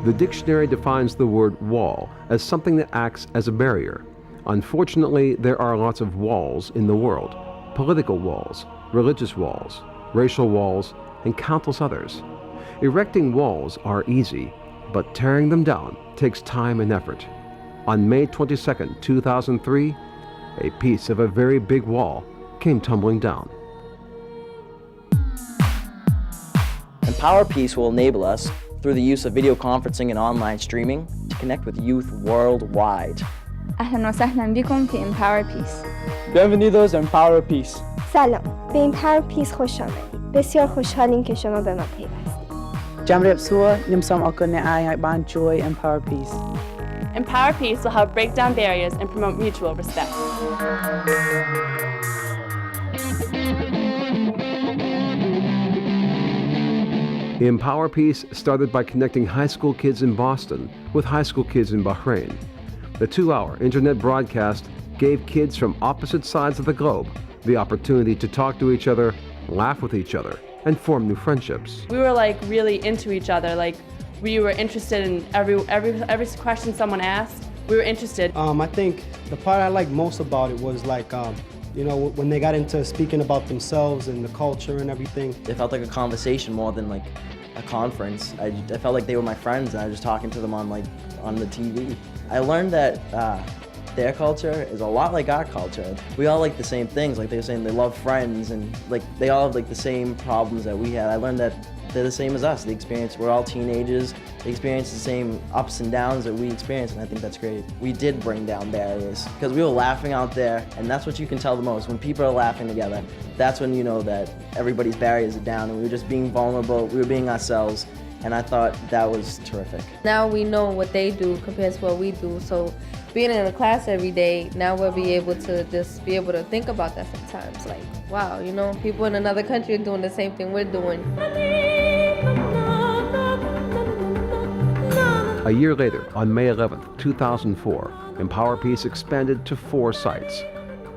The dictionary defines the word wall as something that acts as a barrier. Unfortunately, there are lots of walls in the world: political walls, religious walls, racial walls, and countless others. Erecting walls are easy, but tearing them down takes time and effort. On May 22, 2003, a piece of a very big wall came tumbling down. Empower Peace will enable us, through the use of video conferencing and online streaming, to connect with youth worldwide. أهلا وسهلا بكم في Empower Peace. Bienvenidos a Empower Peace. سلام، به Empower Peace خوش آمدید. بسیار خوشحالیم که شما به ما پیوستید. Jamrep Sua, Nimsam Okone Ay Ban Joy, Empower Peace. Empower Peace will help break down barriers and promote mutual respect. Empower Peace started by connecting high school kids in Boston with high school kids in Bahrain. The 2-hour internet broadcast gave kids from opposite sides of the globe the opportunity to talk to each other, laugh with each other, and form new friendships. We were like really into each other. Like we were interested in every question someone asked. We were interested. I think the part I liked most about it was like, you know, when they got into speaking about themselves and the culture and everything. It felt like a conversation more than like a conference. I felt like they were my friends and I was just talking to them on the TV. I learned that their culture is a lot like our culture. We all like the same things, like they were saying they love friends and like they all have like the same problems that we had. I learned that they're the same as us. We're all teenagers. They experience the same ups and downs that we experience, and I think that's great. We did bring down barriers because we were laughing out there, and that's what you can tell the most. When people are laughing together, that's when you know that everybody's barriers are down and we were just being vulnerable, we were being ourselves, and I thought that was terrific. Now we know what they do compared to what we do, so being in a class every day, now we'll be able to just be able to think about that sometimes. Like, wow, you know, people in another country are doing the same thing we're doing. A year later, on May 11, 2004, Empower Peace expanded to 4 sites.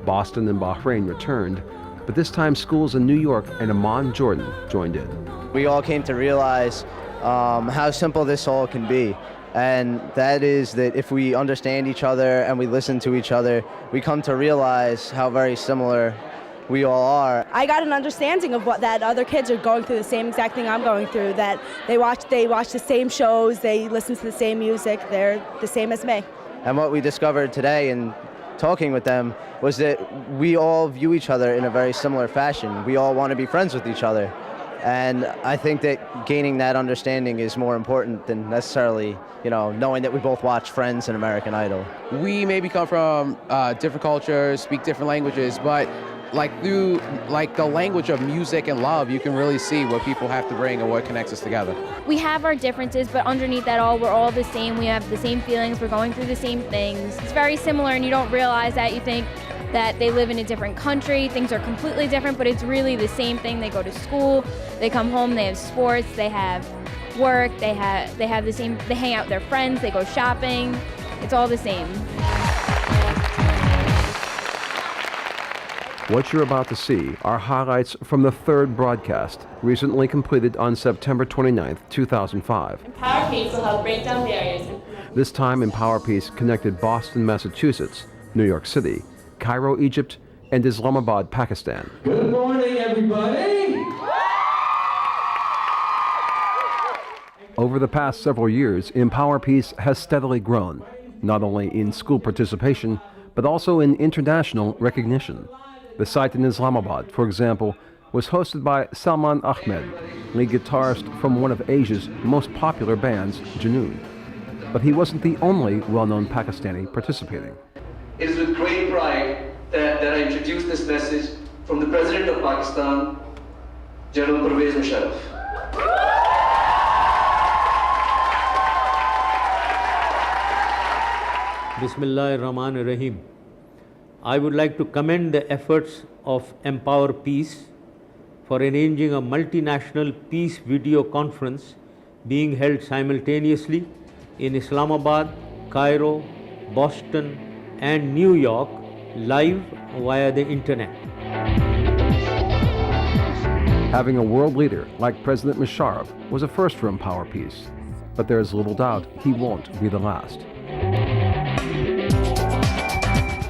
Boston and Bahrain returned, but this time schools in New York and Amman, Jordan joined in. We all came to realize how simple this all can be. And that is that if we understand each other and we listen to each other, we come to realize how very similar we all are. I got an understanding of what that other kids are going through, the same exact thing I'm going through, that they watch the same shows, they listen to the same music, they're the same as me. And what we discovered today in talking with them was that we all view each other in a very similar fashion. We all want to be friends with each other. And I think that gaining that understanding is more important than necessarily, you know, knowing that we both watch Friends and American Idol. We maybe come from different cultures, speak different languages, but like through like the language of music and love, you can really see what people have to bring and what connects us together. We have our differences, but underneath that all, we're all the same. We have the same feelings. We're going through the same things. It's very similar, and you don't realize that. You think that they live in a different country, things are completely different, but it's really the same thing. They go to school, they come home, they have sports, they have work, they have the same, they hang out with their friends, they go shopping. It's all the same. What you're about to see are highlights from the 3rd broadcast, recently completed on September 29, 2005. Empower Peace will help break down barriers. This time, Empower Peace connected Boston, Massachusetts, New York City, Cairo, Egypt, and Islamabad, Pakistan. Good morning, everybody! Over the past several years, Empower Peace has steadily grown, not only in school participation, but also in international recognition. The site in Islamabad, for example, was hosted by Salman Ahmed, lead guitarist from one of Asia's most popular bands, Junoon. But he wasn't the only well-known Pakistani participating. It is with great pride that I introduce this message from the President of Pakistan, General Pervez Musharraf. Bismillahirrahmanirrahim. I would like to commend the efforts of Empower Peace for arranging a multinational peace video conference being held simultaneously in Islamabad, Cairo, Boston, and New York, live via the internet. Having a world leader like President Musharraf was a first for Empower Peace. but there is little doubt he won't be the last.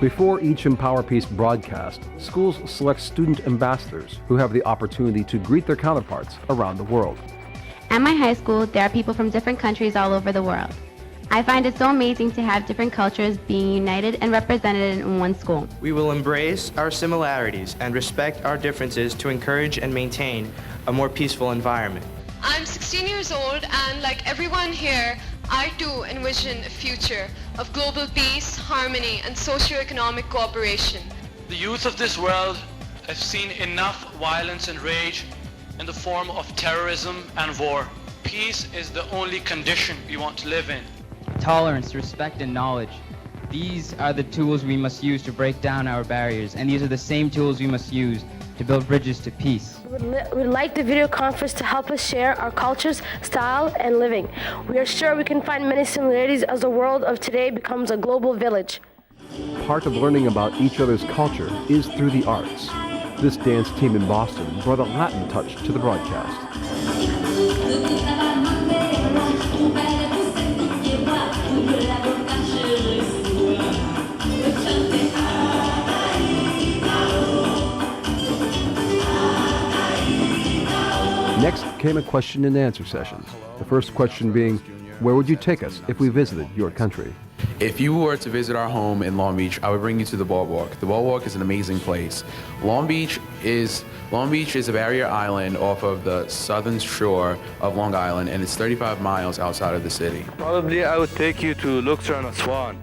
Before each Empower Peace broadcast, schools select student ambassadors who have the opportunity to greet their counterparts around the world. At my high school, there are people from different countries all over the world. I find it so amazing to have different cultures being united and represented in one school. We will embrace our similarities and respect our differences to encourage and maintain a more peaceful environment. I'm 16 years old, and like everyone here, I too envision a future of global peace, harmony, and socio-economic cooperation. The youth of this world have seen enough violence and rage in the form of terrorism and war. Peace is the only condition we want to live in. Tolerance, respect, and knowledge. These are the tools we must use to break down our barriers, and these are the same tools we must use to build bridges to peace. We'd like the video conference to help us share our cultures, style, and living. We are sure we can find many similarities as the world of today becomes a global village. Part of learning about each other's culture is through the arts. This dance team in Boston brought a Latin touch to the broadcast. Next came a question and answer session. The first question being, where would you take us if we visited your country? If you were to visit our home in Long Beach, I would bring you to the Boardwalk. The Boardwalk is an amazing place. Long Beach is a barrier island off of the southern shore of Long Island, and it's 35 miles outside of the city. Probably I would take you to Luxor and Aswan.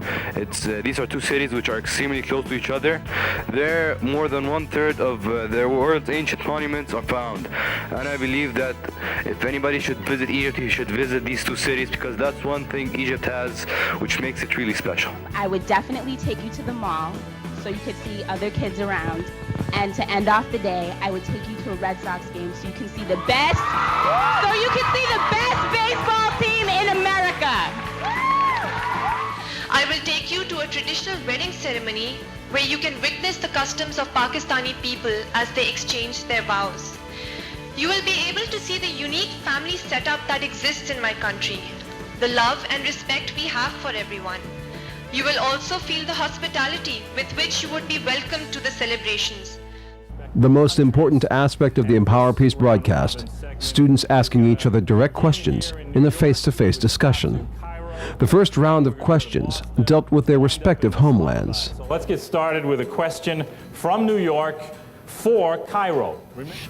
These are two cities which are extremely close to each other. There, more than 1/3 of the world's ancient monuments are found. And I believe that if anybody should visit Egypt, he should visit these two cities, because that's one thing Egypt has which makes it really special. I would definitely take you to the mall so you could see other kids around. And to end off the day, I would take you to a Red Sox game so you can see the best baseball team in America. I will take you to a traditional wedding ceremony where you can witness the customs of Pakistani people as they exchange their vows. You will be able to see the unique family setup that exists in my country, the love and respect we have for everyone. You will also feel the hospitality with which you would be welcomed to the celebrations. The most important aspect of the Empower Peace broadcast, students asking each other direct questions in a face-to-face discussion. The first round of questions dealt with their respective homelands. Let's get started with a question from New York for Cairo.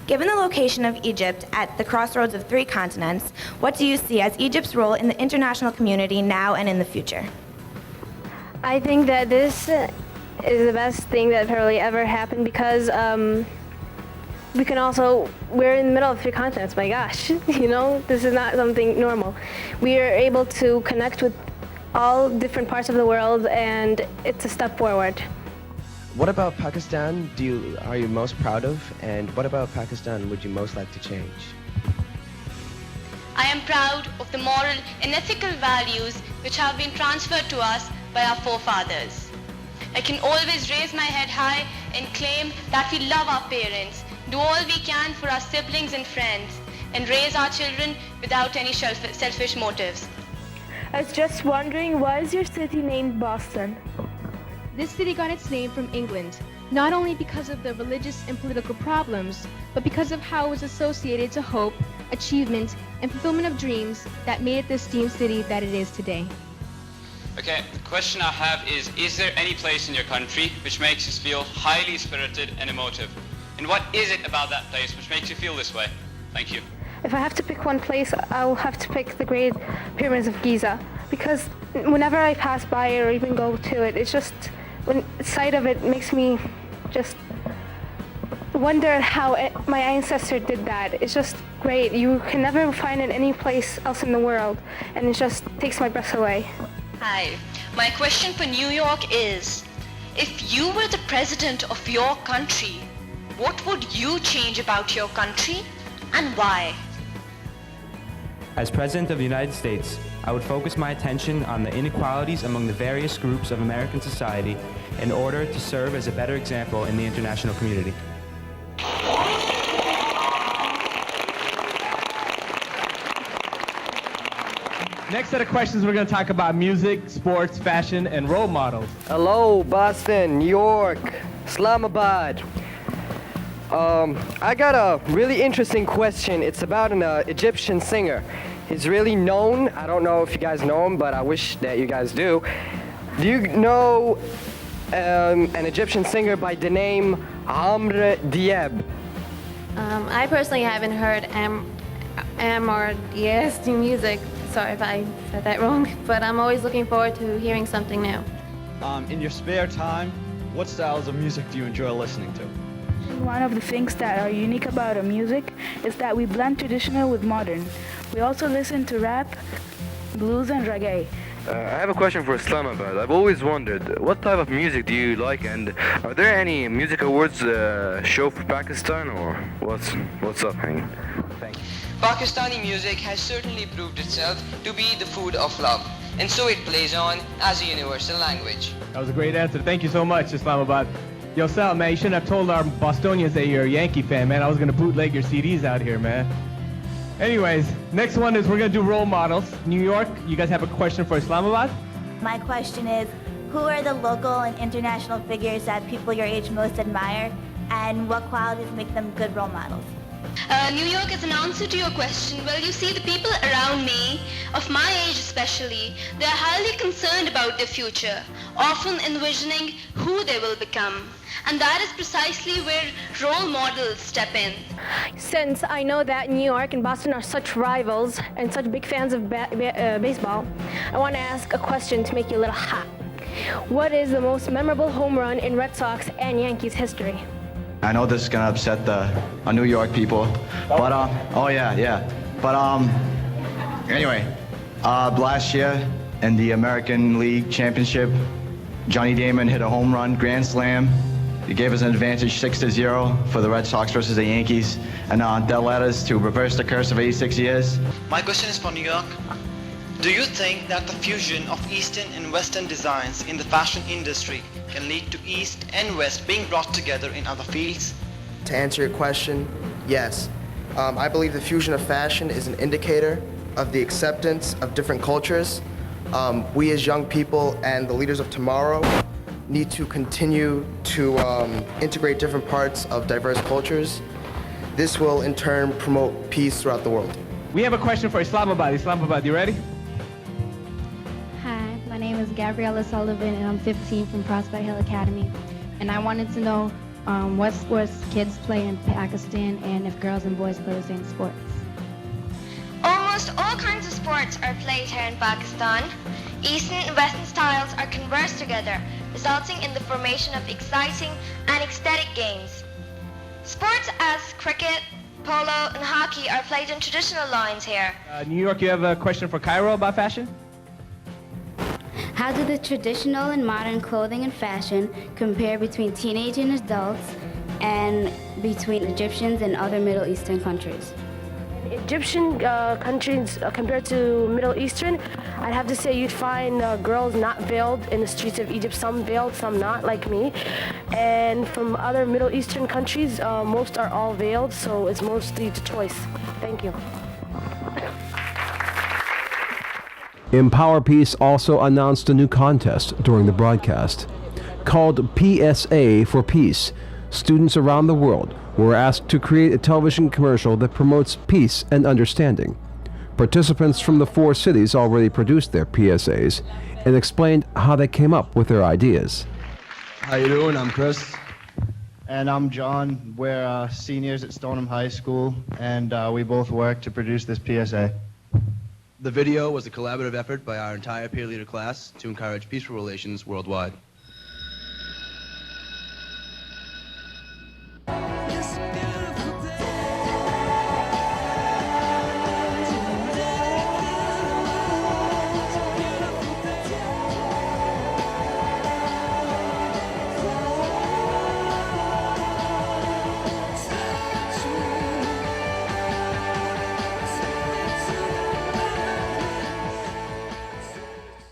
Given the location of Egypt at the crossroads of 3 continents, what do you see as Egypt's role in the international community now and in the future? I think that this is the best thing that probably ever happened because we're in the middle of 3 continents, my gosh, this is not something normal. We are able to connect with all different parts of the world, and it's a step forward. What about Pakistan are you most proud of, and what about Pakistan would you most like to change? I am proud of the moral and ethical values which have been transferred to us by our forefathers. I can always raise my head high and claim that we love our parents, do all we can for our siblings and friends, and raise our children without any selfish motives. I was just wondering, why is your city named Boston? This city got its name from England, not only because of the religious and political problems, but because of how it was associated to hope, achievement, and fulfillment of dreams that made it the esteemed city that it is today. Okay, the question I have is there any place in your country which makes you feel highly spirited and emotive? And what is it about that place which makes you feel this way? Thank you. If I have to pick one place, I'll have to pick the Great Pyramids of Giza, because whenever I pass by or even go to it, it's just, when sight of it makes me just wonder how my ancestor did that. It's just great. You can never find it any place else in the world, and it just takes my breath away. Hi, my question for New York is, if you were the president of your country, what would you change about your country and why? As President of the United States, I would focus my attention on the inequalities among the various groups of American society in order to serve as a better example in the international community. Next set of questions, we're going to talk about music, sports, fashion, and role models. Hello, Boston, New York, Islamabad. I got a really interesting question. It's about an Egyptian singer. He's really known. I don't know if you guys know him, but I wish that you guys do. Do you know an Egyptian singer by the name Amr Diab? I personally haven't heard Amr Diab's music. Sorry if I said that wrong, but I'm always looking forward to hearing something new. In your spare time, what styles of music do you enjoy listening to? One of the things that are unique about our music is that we blend traditional with modern. We also listen to rap, blues, and reggae. I have a question for Islamabad. I've always wondered, what type of music do you like, and are there any music awards show for Pakistan, or what's up, Hank? Thank you. Pakistani music has certainly proved itself to be the food of love, and so it plays on as a universal language. That was a great answer. Thank you so much, Islamabad. Yo, Sal, man, you shouldn't have told our Bostonians that you're a Yankee fan, man. I was going to bootleg your CDs out here, man. Anyways, next one is we're going to do role models. New York, you guys have a question for Islamabad? My question is, who are the local and international figures that people your age most admire, and what qualities make them good role models? New York, as an answer to your question, well, you see, the people around me, of my age especially, they are highly concerned about their future, often envisioning who they will become. And that is precisely where role models step in. Since I know that New York and Boston are such rivals and such big fans of baseball, I want to ask a question to make you a little hot. What is the most memorable home run in Red Sox and Yankees history? I know this is gonna upset the New York people, but anyway, last year in the American League Championship, Johnny Damon hit a home run, grand slam. He gave us an advantage 6-0 for the Red Sox versus the Yankees, and that led us to reverse the curse of 86 years. My question is for New York. Do you think that the fusion of Eastern and Western designs in the fashion industry can lead to East and West being brought together in other fields? To answer your question, yes. I believe the fusion of fashion is an indicator of the acceptance of different cultures. We as young people and the leaders of tomorrow need to continue to integrate different parts of diverse cultures. This will in turn promote peace throughout the world. We have a question for Islamabad. Islamabad, you ready? Hi, my name is Gabriella Sullivan, and I'm 15 from Prospect Hill Academy. And I wanted to know what sports kids play in Pakistan and if girls and boys play the same sports. Almost all kinds of sports are played here in Pakistan. Eastern and Western styles are conversed together, resulting in the formation of exciting and ecstatic games. Sports as cricket, polo, and hockey are played in traditional lines here. New York, you have a question for Cairo about fashion? How do the traditional and modern clothing and fashion compare between teenage and adults and between Egyptians and other Middle Eastern countries? Egyptian countries compared to Middle Eastern, I'd have to say you'd find girls not veiled in the streets of Egypt, some veiled, some not, like me. And from other Middle Eastern countries, most are all veiled, so it's mostly the choice. Thank you. Empower Peace also announced a new contest during the broadcast. Called PSA for Peace, students around the world were asked to create a television commercial that promotes peace and understanding. Participants from the 4 cities already produced their PSAs and explained how they came up with their ideas. How you doing? I'm Chris. And I'm John. We're seniors at Stoneham High School, and we both work to produce this PSA. The video was a collaborative effort by our entire peer leader class to encourage peaceful relations worldwide.